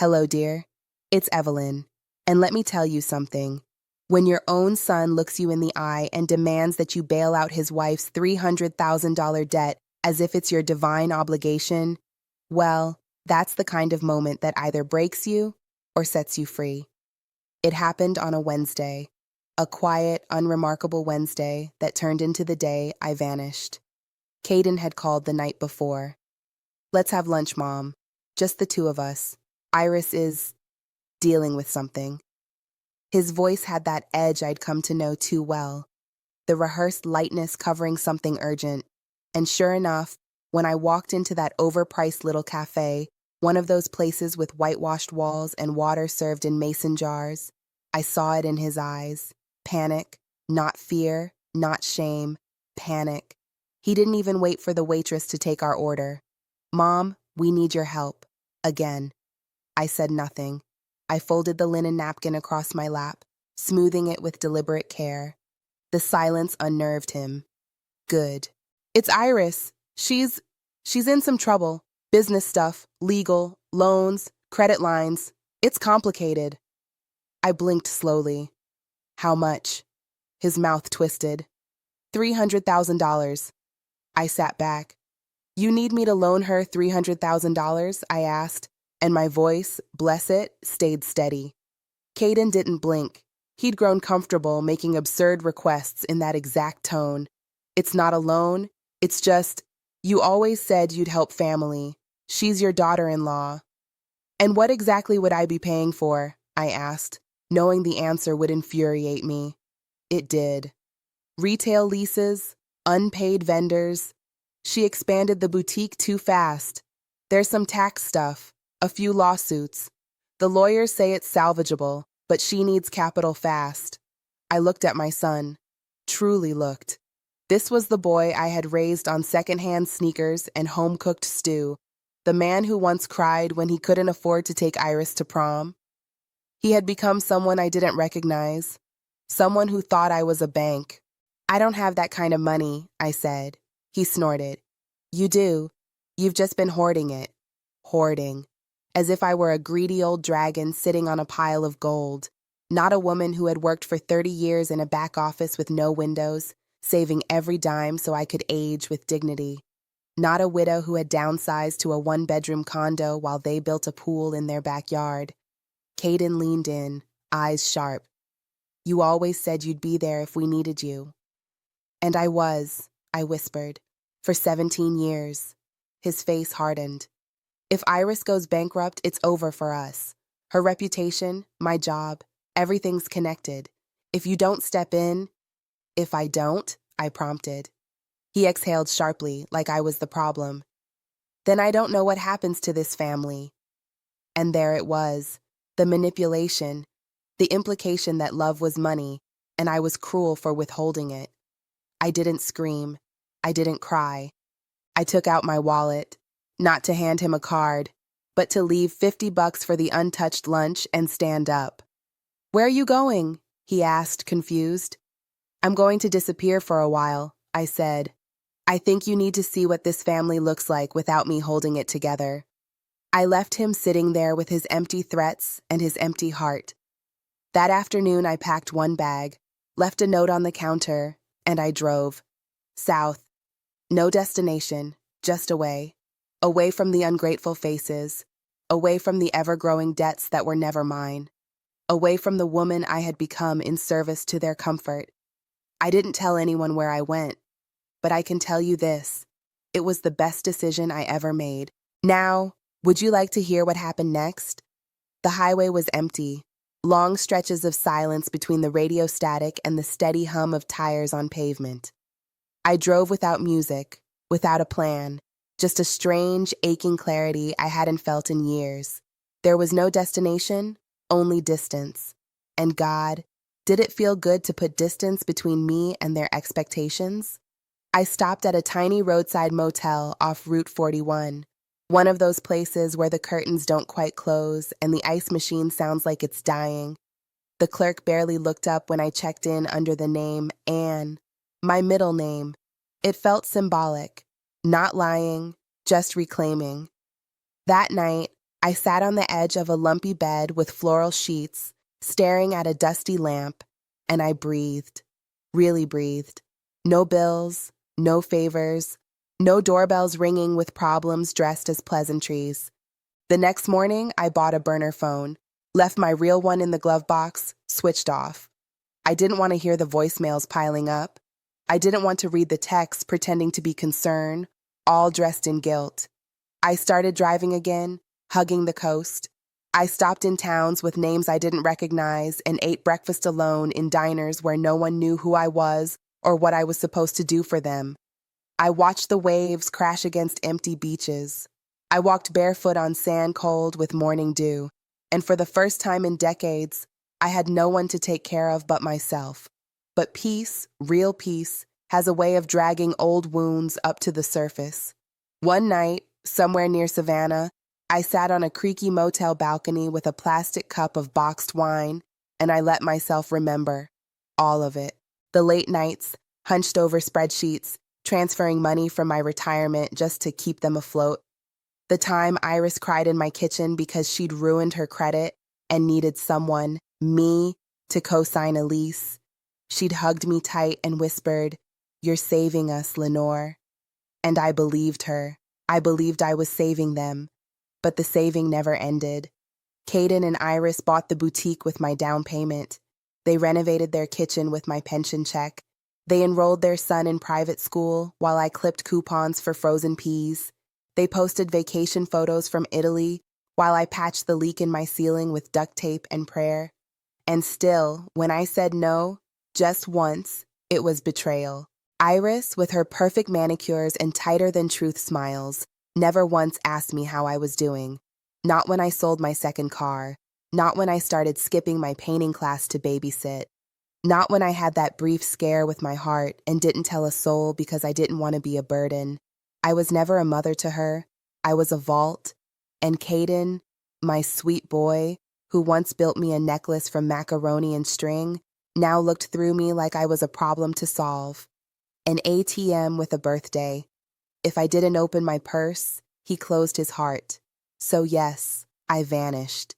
Hello, dear. It's Evelyn. And let me tell you something. When your own son looks you in the eye and demands that you bail out his wife's $300,000 debt as if it's your divine obligation, well, that's the kind of moment that either breaks you or sets you free. It happened on a Wednesday, a quiet, unremarkable Wednesday that turned into the day I vanished. Caden had called the night before. "Let's have lunch, Mom. Just the two of us. Iris is dealing with something." His voice had that edge I'd come to know too well, the rehearsed lightness covering something urgent. And sure enough, when I walked into that overpriced little cafe, one of those places with whitewashed walls and water served in mason jars, I saw it in his eyes. Panic, not fear, not shame, panic. He didn't even wait for the waitress to take our order. "Mom, we need your help." Again. I said nothing. I folded the linen napkin across my lap, smoothing it with deliberate care. The silence unnerved him. "Good. It's Iris. She's in some trouble. Business stuff, legal, loans, credit lines. It's complicated." I blinked slowly. "How much?" His mouth twisted. $300,000. I sat back. "You need me to loan her $300,000? I asked, and my voice, bless it, stayed steady. Caden didn't blink. He'd grown comfortable making absurd requests in that exact tone. "It's not a loan. It's just, you always said you'd help family. She's your daughter-in-law." "And what exactly would I be paying for?" I asked, knowing the answer would infuriate me. It did. Retail leases, unpaid vendors. She expanded the boutique too fast. There's some tax stuff, a few lawsuits. The lawyers say it's salvageable, but she needs capital fast. I looked at my son. Truly looked. This was the boy I had raised on secondhand sneakers and home-cooked stew, the man who once cried when he couldn't afford to take Iris to prom. He had become someone I didn't recognize, someone who thought I was a bank. "I don't have that kind of money," I said. He snorted. "You do. You've just been hoarding it." Hoarding. As if I were a greedy old dragon sitting on a pile of gold, not a woman who had worked for 30 years in a back office with no windows, saving every dime so I could age with dignity. Not a widow who had downsized to a one-bedroom condo while they built a pool in their backyard. Caden leaned in, eyes sharp. "You always said you'd be there if we needed you." "And I was," I whispered, "for 17 years. His face hardened. "If Iris goes bankrupt, it's over for us. Her reputation, my job, everything's connected. If you don't step in—" "If I don't?" I prompted. He exhaled sharply, like I was the problem. "Then I don't know what happens to this family." And there it was, the manipulation, the implication that love was money, and I was cruel for withholding it. I didn't scream. I didn't cry. I took out my wallet, not to hand him a card, but to leave $50 for the untouched lunch and stand up. "Where are you going?" he asked, confused. "I'm going to disappear for a while," I said. "I think you need to see what this family looks like without me holding it together." I left him sitting there with his empty threats and his empty heart. That afternoon I packed one bag, left a note on the counter, and I drove. South. No destination, just away. Away from the ungrateful faces, away from the ever-growing debts that were never mine, away from the woman I had become in service to their comfort. I didn't tell anyone where I went, but I can tell you this. It was the best decision I ever made. Now, would you like to hear what happened next? The highway was empty, long stretches of silence between the radio static and the steady hum of tires on pavement. I drove without music, without a plan, just a strange, aching clarity I hadn't felt in years. There was no destination, only distance. And God, did it feel good to put distance between me and their expectations? I stopped at a tiny roadside motel off Route 41, one of those places where the curtains don't quite close and the ice machine sounds like it's dying. The clerk barely looked up when I checked in under the name Anne, my middle name. It felt symbolic. Not lying, just reclaiming. That night, I sat on the edge of a lumpy bed with floral sheets, staring at a dusty lamp, and I breathed. Really breathed. No bills, no favors, no doorbells ringing with problems dressed as pleasantries. The next morning, I bought a burner phone, left my real one in the glove box, switched off. I didn't want to hear the voicemails piling up. I didn't want to read the texts pretending to be concerned, all dressed in guilt. I started driving again, hugging the coast. I stopped in towns with names I didn't recognize and ate breakfast alone in diners where no one knew who I was or what I was supposed to do for them. I watched the waves crash against empty beaches. I walked barefoot on sand cold with morning dew, and for the first time in decades, I had no one to take care of but myself. But peace, real peace, has a way of dragging old wounds up to the surface. One night, somewhere near Savannah, I sat on a creaky motel balcony with a plastic cup of boxed wine, and I let myself remember all of it. The late nights, hunched over spreadsheets, transferring money from my retirement just to keep them afloat. The time Iris cried in my kitchen because she'd ruined her credit and needed someone, me, to co-sign a lease. She'd hugged me tight and whispered, "You're saving us, Lenore." And I believed her. I believed I was saving them. But the saving never ended. Caden and Iris bought the boutique with my down payment. They renovated their kitchen with my pension check. They enrolled their son in private school while I clipped coupons for frozen peas. They posted vacation photos from Italy while I patched the leak in my ceiling with duct tape and prayer. And still, when I said no, just once, it was betrayal. Iris, with her perfect manicures and tighter-than-truth smiles, never once asked me how I was doing. Not when I sold my second car. Not when I started skipping my painting class to babysit. Not when I had that brief scare with my heart and didn't tell a soul because I didn't want to be a burden. I was never a mother to her. I was a vault. And Caden, my sweet boy, who once built me a necklace from macaroni and string, now looked through me like I was a problem to solve. An ATM with a birthday. If I didn't open my purse, he closed his heart. So yes, I vanished.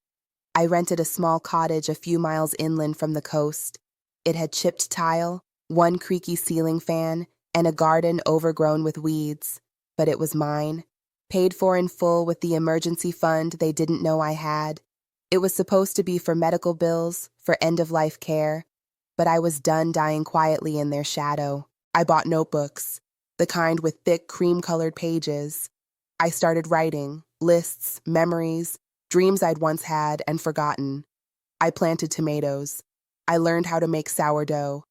I rented a small cottage a few miles inland from the coast. It had chipped tile, one creaky ceiling fan, and a garden overgrown with weeds. But it was mine, paid for in full with the emergency fund they didn't know I had. It was supposed to be for medical bills, for end-of-life care, but I was done dying quietly in their shadow. I bought notebooks, the kind with thick cream-colored pages. I started writing, lists, memories, dreams I'd once had and forgotten. I planted tomatoes. I learned how to make sourdough.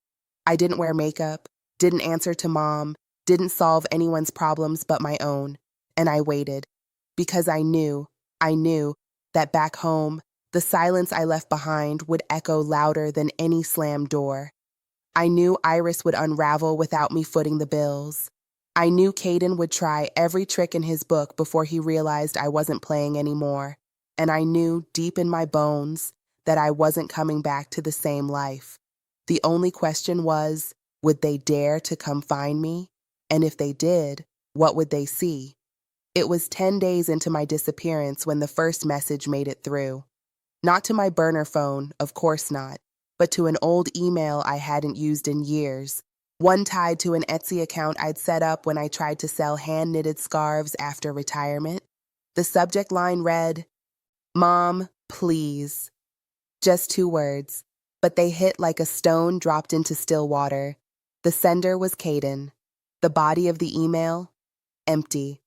I didn't wear makeup, didn't answer to mom, didn't solve anyone's problems but my own. And I waited, because I knew that back home, the silence I left behind would echo louder than any slammed door. I knew Iris would unravel without me footing the bills. I knew Caden would try every trick in his book before he realized I wasn't playing anymore. And I knew deep in my bones that I wasn't coming back to the same life. The only question was, would they dare to come find me? And if they did, what would they see? It was 10 days into my disappearance when the first message made it through. Not to my burner phone, of course not, but to an old email I hadn't used in years, one tied to an Etsy account I'd set up when I tried to sell hand-knitted scarves after retirement. The subject line read, "Mom, please." Just 2 words, but they hit like a stone dropped into still water. The sender was Caden. The body of the email? Empty.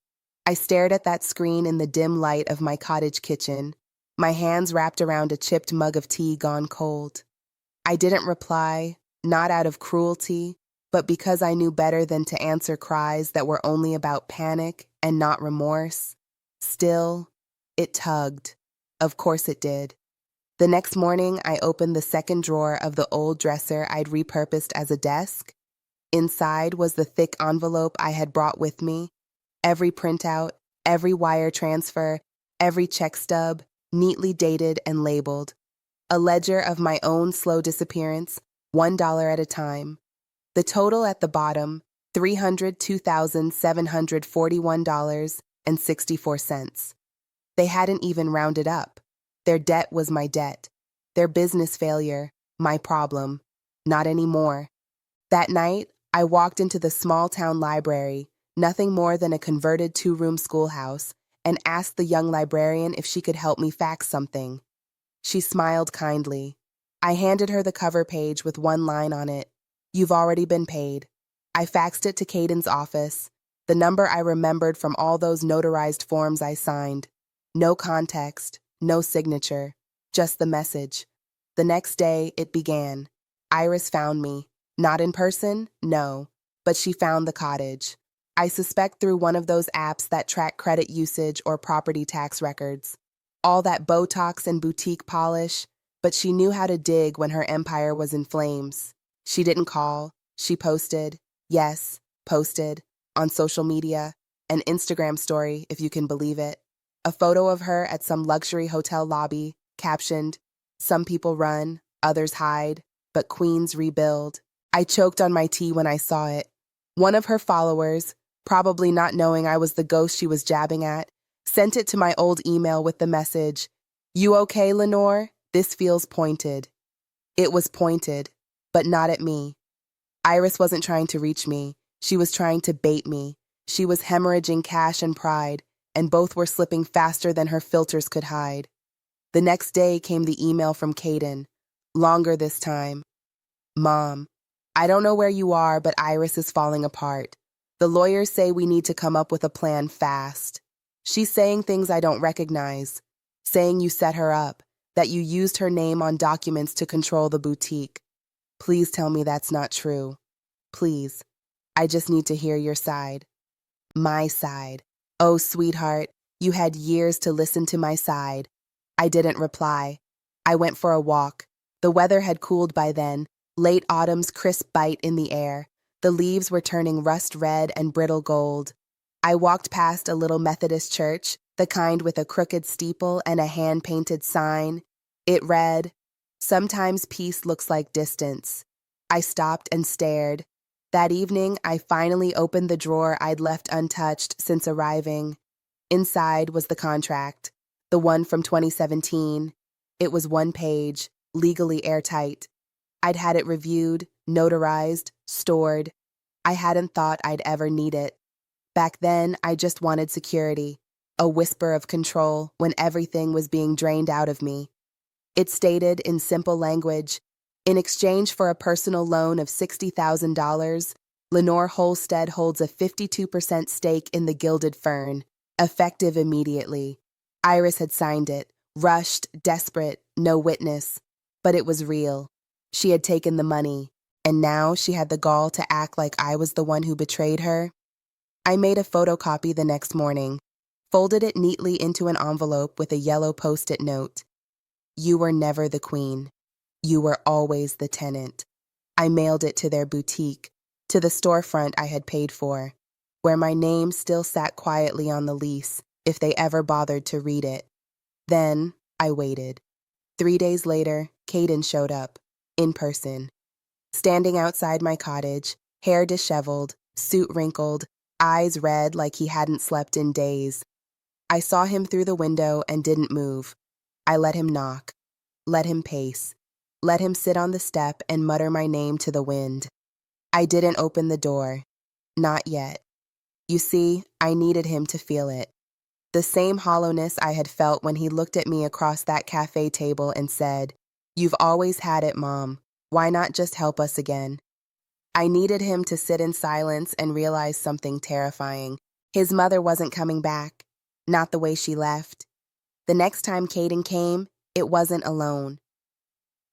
I stared at that screen in the dim light of my cottage kitchen, my hands wrapped around a chipped mug of tea gone cold. I didn't reply, not out of cruelty, but because I knew better than to answer cries that were only about panic and not remorse. Still, it tugged. Of course it did. The next morning, I opened the second drawer of the old dresser I'd repurposed as a desk. Inside was the thick envelope I had brought with me. Every printout, every wire transfer, every check stub, neatly dated and labeled. A ledger of my own slow disappearance, $1 at a time. The total at the bottom, $302,741.64. They hadn't even rounded up. Their debt was my debt. Their business failure, my problem. Not anymore. That night, I walked into the small town library, nothing more than a converted two-room schoolhouse, and asked the young librarian if she could help me fax something. She smiled kindly. I handed her the cover page with one line on it. "You've already been paid." I faxed it to Caden's office, the number I remembered from all those notarized forms I signed. No context, no signature, just the message. The next day, it began. Iris found me. Not in person, no, but she found the cottage. I suspect through one of those apps that track credit usage or property tax records. All that Botox and boutique polish, but she knew how to dig when her empire was in flames. She didn't call. She posted, yes, posted, on social media, an Instagram story, if you can believe it. A photo of her at some luxury hotel lobby, captioned, "Some people run, others hide, but queens rebuild." I choked on my tea when I saw it. One of her followers, probably not knowing I was the ghost she was jabbing at, sent it to my old email with the message, "You okay, Lenore? This feels pointed." It was pointed, but not at me. Iris wasn't trying to reach me. She was trying to bait me. She was hemorrhaging cash and pride, and both were slipping faster than her filters could hide. The next day came the email from Caden, longer this time. "Mom, I don't know where you are, but Iris is falling apart. The lawyers say we need to come up with a plan fast. She's saying things I don't recognize, saying you set her up, that you used her name on documents to control the boutique. Please tell me that's not true. Please. I just need to hear your side." My side. Oh, sweetheart, you had years to listen to my side. I didn't reply. I went for a walk. The weather had cooled by then, late autumn's crisp bite in the air. The leaves were turning rust red and brittle gold. I walked past a little Methodist church, the kind with a crooked steeple and a hand-painted sign. It read, "Sometimes peace looks like distance." I stopped and stared. That evening, I finally opened the drawer I'd left untouched since arriving. Inside was the contract, the one from 2017. It was one page, legally airtight. I'd had it reviewed, notarized, stored. I hadn't thought I'd ever need it. Back then, I just wanted security, a whisper of control when everything was being drained out of me. It stated in simple language, in exchange for a personal loan of $60,000, Lenore Holstead holds a 52% stake in the Gilded Fern, effective immediately. Iris had signed it, rushed, desperate, no witness. But it was real. She had taken the money, and now she had the gall to act like I was the one who betrayed her. I made a photocopy the next morning, folded it neatly into an envelope with a yellow post-it note. "You were never the queen. You were always the tenant." I mailed it to their boutique, to the storefront I had paid for, where my name still sat quietly on the lease, if they ever bothered to read it. Then I waited. 3 days later, Caden showed up, in person. Standing outside my cottage, hair disheveled, suit wrinkled, eyes red like he hadn't slept in days. I saw him through the window and didn't move. I let him knock, let him pace, let him sit on the step and mutter my name to the wind. I didn't open the door. Not yet. You see, I needed him to feel it. The same hollowness I had felt when he looked at me across that cafe table and said, "You've always had it, Mom. Why not just help us again?" I needed him to sit in silence and realize something terrifying. His mother wasn't coming back. Not the way she left. The next time Caden came, it wasn't alone.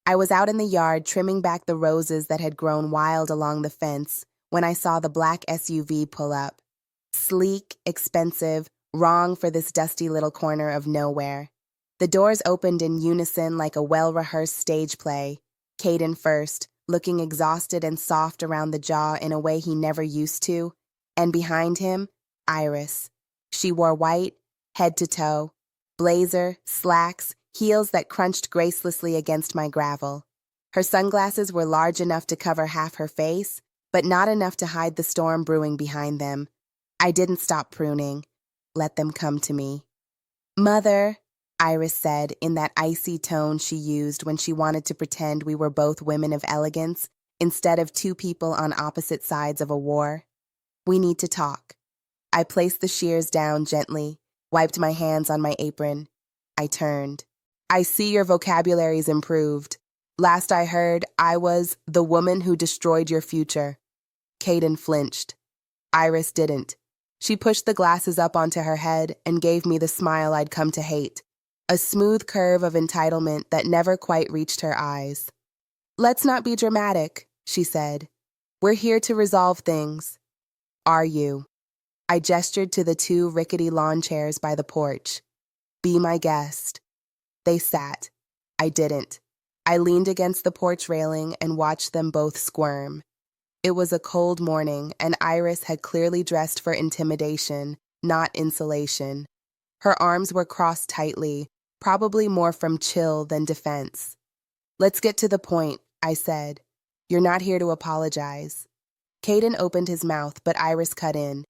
I was out in the yard trimming back the roses that had grown wild along the fence when I saw the black SUV pull up. Sleek, expensive, wrong for this dusty little corner of nowhere. The doors opened in unison like a well-rehearsed stage play. Caden first, looking exhausted and soft around the jaw in a way he never used to, and behind him, Iris. She wore white, head to toe, blazer, slacks, heels that crunched gracelessly against my gravel. Her sunglasses were large enough to cover half her face, but not enough to hide the storm brewing behind them. I didn't stop pruning. Let them come to me. Mother, Iris said in that icy tone she used when she wanted to pretend we were both women of elegance instead of two people on opposite sides of a war. We need to talk. I placed the shears down gently, wiped my hands on my apron. I turned. I see your vocabulary's improved. Last I heard, I was the woman who destroyed your future. Caden flinched. Iris didn't. She pushed the glasses up onto her head and gave me the smile I'd come to hate, a smooth curve of entitlement that never quite reached her eyes. Let's not be dramatic, she said. We're here to resolve things. Are you? I gestured to the two rickety lawn chairs by the porch. Be my guest. They sat. I didn't. I leaned against the porch railing and watched them both squirm. It was a cold morning, and Iris had clearly dressed for intimidation, not insulation. Her arms were crossed tightly, probably more from chill than defense. Let's get to the point, I said. You're not here to apologize. Caden opened his mouth, but Iris cut in.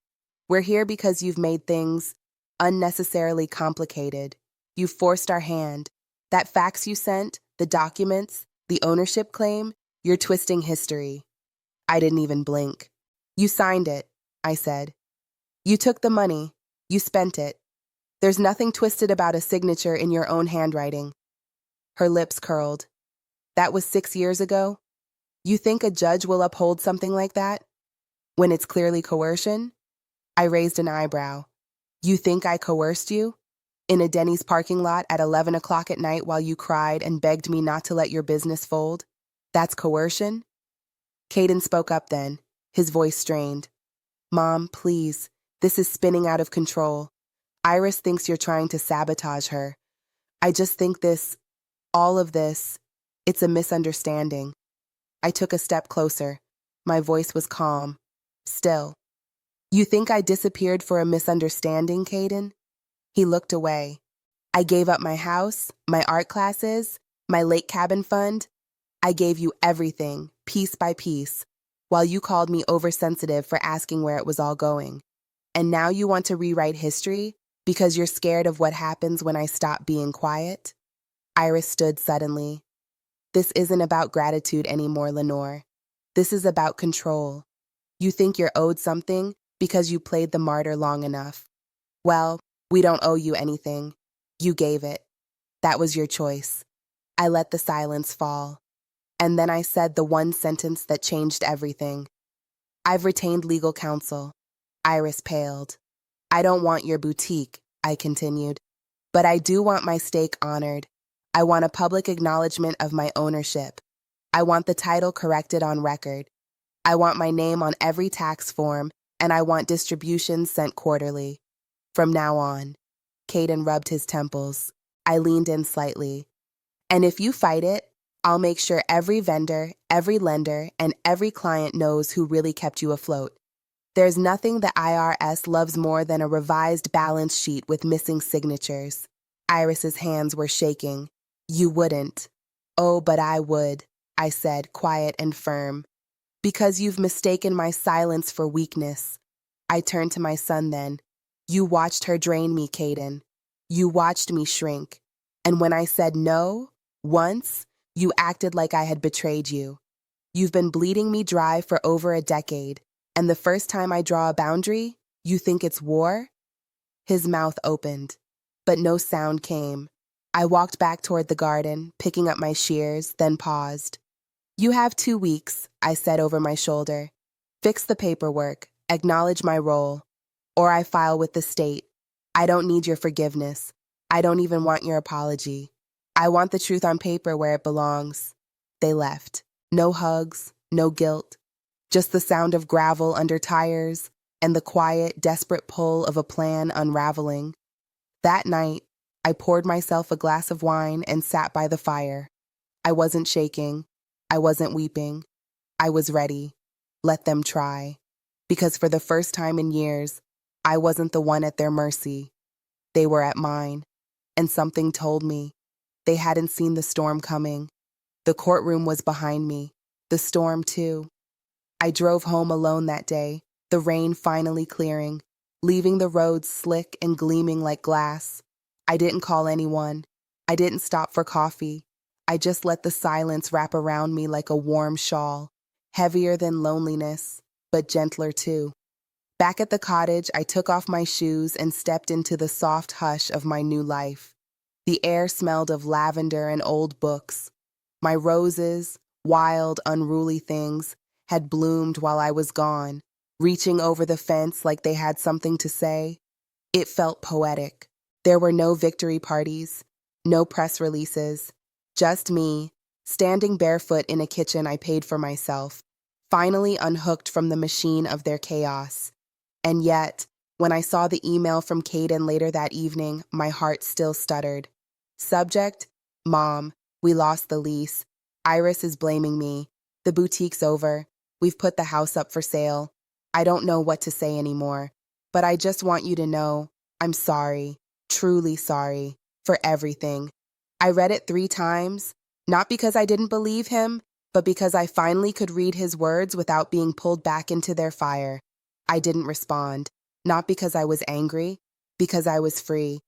We're here because you've made things unnecessarily complicated. You've forced our hand. That fax you sent, the documents, the ownership claim, you're twisting history. I didn't even blink. You signed it, I said. You took the money. You spent it. There's nothing twisted about a signature in your own handwriting. Her lips curled. That was 6 years ago? You think a judge will uphold something like that? When it's clearly coercion? I raised an eyebrow. You think I coerced you? In a Denny's parking lot at 11 o'clock at night while you cried and begged me not to let your business fold? That's coercion? Caden spoke up then, his voice strained. Mom, please, this is spinning out of control. Iris thinks you're trying to sabotage her. I just think all of this, it's a misunderstanding. I took a step closer. My voice was calm. Still. You think I disappeared for a misunderstanding, Caden? He looked away. I gave up my house, my art classes, my lake cabin fund. I gave you everything, piece by piece, while you called me oversensitive for asking where it was all going. And now you want to rewrite history because you're scared of what happens when I stop being quiet? Iris stood suddenly. This isn't about gratitude anymore, Lenore. This is about control. You think you're owed something because you played the martyr long enough. Well, we don't owe you anything. You gave it. That was your choice. I let the silence fall. And then I said the one sentence that changed everything. I've retained legal counsel. Iris paled. I don't want your boutique, I continued. But I do want my stake honored. I want a public acknowledgement of my ownership. I want the title corrected on record. I want my name on every tax form, and I want distributions sent quarterly. From now on. Caden rubbed his temples. I leaned in slightly. And if you fight it, I'll make sure every vendor, every lender, and every client knows who really kept you afloat. There's nothing the IRS loves more than a revised balance sheet with missing signatures. Iris's hands were shaking. You wouldn't. Oh, but I would, I said, quiet and firm. Because you've mistaken my silence for weakness. I turned to my son then. You watched her drain me, Caden. You watched me shrink. And when I said no, once, you acted like I had betrayed you. You've been bleeding me dry for over a decade, and the first time I draw a boundary, you think it's war? His mouth opened, but no sound came. I walked back toward the garden, picking up my shears, then paused. You have 2 weeks, I said over my shoulder. Fix the paperwork, acknowledge my role, or I file with the state. I don't need your forgiveness. I don't even want your apology. I want the truth on paper where it belongs. They left. No hugs, no guilt. Just the sound of gravel under tires and the quiet, desperate pull of a plan unraveling. That night, I poured myself a glass of wine and sat by the fire. I wasn't shaking. I wasn't weeping. I was ready. Let them try. Because for the first time in years, I wasn't the one at their mercy. They were at mine. And something told me. They hadn't seen the storm coming. The courtroom was behind me. The storm, too. I drove home alone that day, the rain finally clearing, leaving the roads slick and gleaming like glass. I didn't call anyone. I didn't stop for coffee. I just let the silence wrap around me like a warm shawl, heavier than loneliness, but gentler too. Back at the cottage, I took off my shoes and stepped into the soft hush of my new life. The air smelled of lavender and old books. My roses, wild, unruly things, had bloomed while I was gone, reaching over the fence like they had something to say. It felt poetic. There were no victory parties, no press releases, just me, standing barefoot in a kitchen I paid for myself, finally unhooked from the machine of their chaos. And yet, when I saw the email from Caden later that evening, my heart still stuttered. Subject: Mom, we lost the lease. Iris is blaming me. The boutique's over. We've put the house up for sale. I don't know what to say anymore, but I just want you to know I'm sorry, truly sorry, for everything. I read it 3 times, not because I didn't believe him, but because I finally could read his words without being pulled back into their fire. I didn't respond, not because I was angry, because I was free.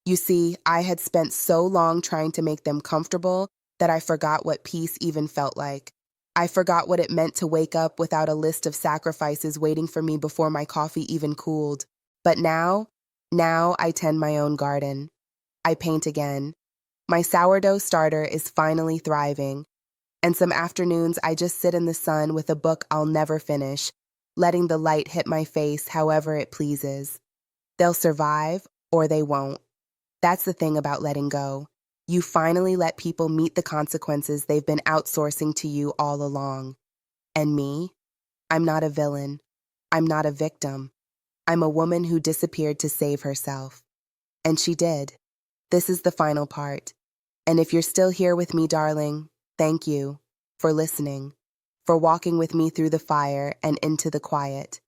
You see, I had spent so long trying to make them comfortable that I forgot what peace even felt like. I forgot what it meant to wake up without a list of sacrifices waiting for me before my coffee even cooled. But now I tend my own garden. I paint again. My sourdough starter is finally thriving. And some afternoons I just sit in the sun with a book I'll never finish, letting the light hit my face however it pleases. They'll survive or they won't. That's the thing about letting go. You finally let people meet the consequences they've been outsourcing to you all along. And me? I'm not a villain. I'm not a victim. I'm a woman who disappeared to save herself. And she did. This is the final part. And if you're still here with me, darling, thank you for listening, for walking with me through the fire and into the quiet.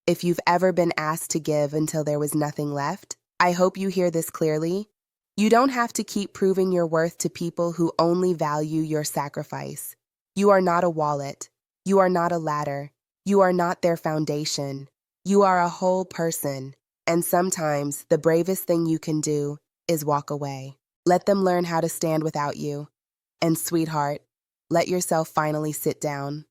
If you've ever been asked to give until there was nothing left, I hope you hear this clearly. You don't have to keep proving your worth to people who only value your sacrifice. You are not a wallet. You are not a ladder. You are not their foundation. You are a whole person. And sometimes the bravest thing you can do is walk away. Let them learn how to stand without you. And sweetheart, let yourself finally sit down.